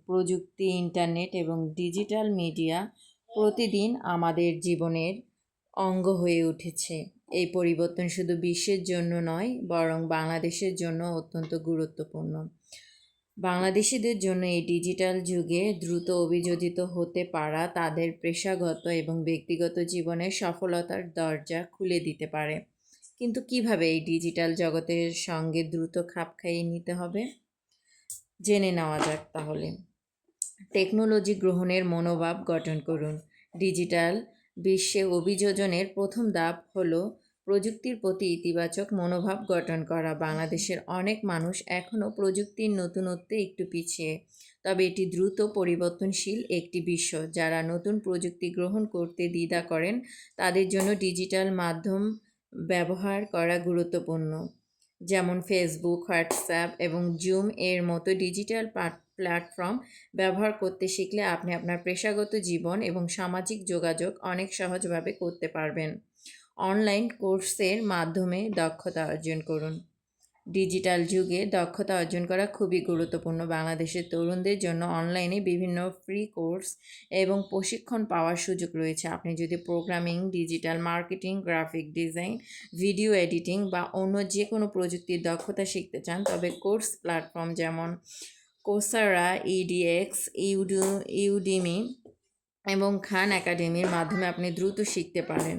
প্রযুক্তি, ইন্টারনেট এবং digital media প্রতিদিন আমাদের জীবনের অঙ্গ হয়ে উঠেছে। এই পরিবর্তন শুধু বিশ্বের জন্য নয়, বরং বাংলাদেশের জন্য অত্যন্ত গুরুত্বপূর্ণ। বাংলাদেশিদের জন্য এই ডিজিটাল যুগে দ্রুত অভিযোজিত হতে পারা তাদের পেশাগত এবং ব্যক্তিগত জীবনের সফলতার দরজা খুলে দিতে পারে। কিন্তু কিভাবে এই ডিজিটাল জগতের সঙ্গে দ্রুত খাপ খাইয়ে নিতে হবে, জেনে নেওয়া যাক তাহলে। টেকনোলজি গ্রহণের মনোভাব গঠন করুন। ডিজিটাল বিশ্বে অভিযোজনের প্রথম ধাপ হলো প্রযুক্তির প্রতি ইতিবাচক মনোভাব গঠন করা। বাংলাদেশের অনেক মানুষ এখনও প্রযুক্তির নতুনত্বে একটু পিছিয়ে, তবে এটি দ্রুত পরিবর্তনশীল একটি বিশ্ব। যারা নতুন প্রযুক্তি গ্রহণ করতে দ্বিধা করেন, তাদের জন্য ডিজিটাল মাধ্যম ব্যবহার করা গুরুত্বপূর্ণ। যেমন ফেসবুক, হোয়াটসঅ্যাপ এবং জুম এর মতো ডিজিটাল প্ল্যাটফর্ম ব্যবহার করতে শিখলে আপনি আপনার পেশাগত জীবন এবং সামাজিক যোগাযোগ অনেক সহজভাবে করতে পারবেন। অনলাইন কোর্সের মাধ্যমে দক্ষতা অর্জন করুন। ডিজিটাল যুগে দক্ষতা অর্জন করা খুবই গুরুত্বপূর্ণ। বাংলাদেশের তরুণদের জন্য অনলাইনে বিভিন্ন ফ্রি কোর্স এবং প্রশিক্ষণ পাওয়ার সুযোগ রয়েছে। আপনি যদি programming, digital marketing, graphic design, video editing বা অন্য যে কোনো প্রযুক্তির দক্ষতা শিখতে চান, তবে কোর্স প্ল্যাটফর্ম যেমন কোর্সেরা, ইডিএক্স, ইউডিমি এবং খান একাডেমির মাধ্যমে আপনি দ্রুত শিখতে পারেন।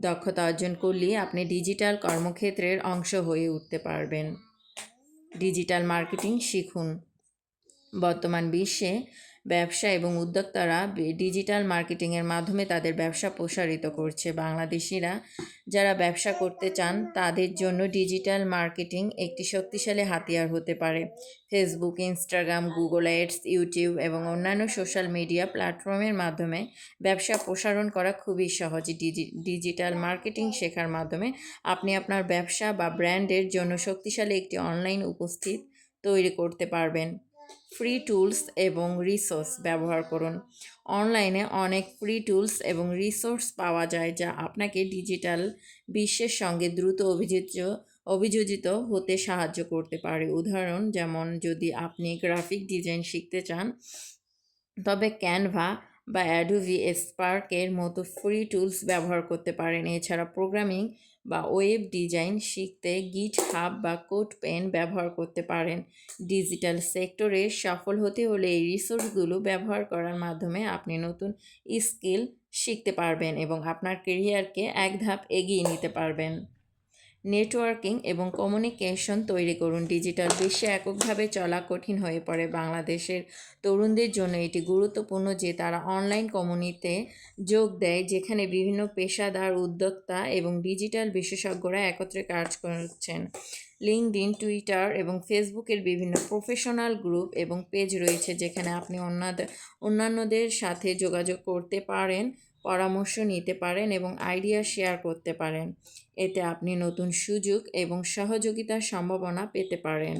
দক্ষতা অর্জন করলেই আপনি ডিজিটাল কর্মক্ষেত্রের অংশ হয়ে উঠতে পারবেন। ডিজিটাল মার্কেটিং শিখুন। বর্তমান বিশ্বে ব্যবসা এবং উদ্যোক্তারা ডিজিটাল মার্কেটিংয়ের মাধ্যমে তাদের ব্যবসা প্রসারিত করছে। বাংলাদেশিরা যারা ব্যবসা করতে চান, তাদের জন্য ডিজিটাল মার্কেটিং একটি শক্তিশালী হাতিয়ার হতে পারে। Facebook, Instagram, Google ads, YouTube এবং অন্যান্য সোশ্যাল মিডিয়া প্ল্যাটফর্মের মাধ্যমে ব্যবসা প্রসারণ করা খুবই সহজ। ডিজিটাল মার্কেটিং শেখার মাধ্যমে আপনি আপনার ব্যবসা বা ব্র্যান্ডের জন্য শক্তিশালী একটি অনলাইন উপস্থিত তৈরি করতে পারবেন। ফ্রি টুলস এবং রিসোর্স ব্যবহার করুন। অনলাইনে অনেক ফ্রি টুলস এবং রিসোর্স পাওয়া যায়, যা আপনাকে ডিজিটাল বিশ্বের সঙ্গে দ্রুত অভিযোজিত হতে সাহায্য করতে পারে। উদাহরণ যেমন, যদি আপনি গ্রাফিক ডিজাইন শিখতে চান, তবে ক্যানভা বা অ্যাডোবি স্পার্কের মতো ফ্রি টুলস ব্যবহার করতে পারেন। এছাড়া প্রোগ্রামিং বা ওয়েব ডিজাইন শিখতে গিটহাব বা কোডপেন ব্যবহার করতে পারেন। ডিজিটাল সেক্টরে সফল হতে হলে এই রিসোর্সগুলো ব্যবহার করার মাধ্যমে আপনি নতুন স্কিল শিখতে পারবেন এবং আপনার ক্যারিয়ারকে এক ধাপ এগিয়ে নিতে পারবেন। নেটওয়ার্কিং এবং কমিউনিকেশন তৈরি করুন। ডিজিটাল বিশ্বে এককভাবে চলা কঠিন হয়ে পড়ে। বাংলাদেশের তরুণদের জন্য এটি গুরুত্বপূর্ণ যে তারা অনলাইন কমিউনিটিতে যোগ দেয়, যেখানে বিভিন্ন পেশাদার, উদ্যোক্তা এবং ডিজিটাল বিশেষজ্ঞরা একত্রে কাজ করছেন। লিঙ্কডইন, টুইটার এবং ফেসবুকের বিভিন্ন প্রফেশনাল গ্রুপ এবং পেজ রয়েছে, যেখানে আপনি অন্যান্যদের সাথে যোগাযোগ করতে পারেন, পরামর্শ নিতে পারেন এবং আইডিয়া শেয়ার করতে পারেন। এতে আপনি নতুন সুযোগ এবং সহযোগিতার সম্ভাবনা পেতে পারেন।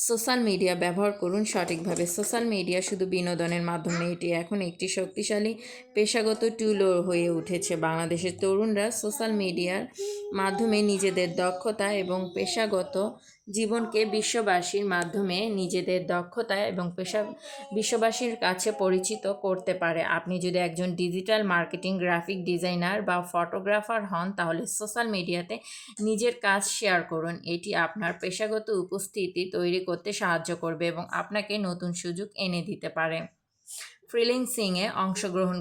সোশ্যাল মিডিয়া ব্যবহার করুন সঠিকভাবে। সোশ্যাল মিডিয়া শুধু বিনোদনের মাধ্যম নয়, এটি এখন একটি শক্তিশালী পেশাগত টুলও হয়ে উঠেছে। বাংলাদেশের তরুণরা সোশ্যাল মিডিয়ার মাধ্যমে নিজেদের দক্ষতা এবং পেশাগত জীবনকে বিশ্ববাসীর কাছে পরিচিত করতে পারে। আপনি যদি একজন ডিজিটাল মার্কেটিং, গ্রাফিক ডিজাইনার বা ফটোগ্রাফার হন, তাহলে সোশ্যাল মিডিয়াতে নিজের কাজ শেয়ার করুন। এটি আপনার পেশাগত উপস্থিতি তৈরি করতে সাহায্য করবে এবং আপনাকে নতুন সুযোগ এনে দিতে পারে। ফ্রিল্যান্সিংয়ে অংশগ্রহণ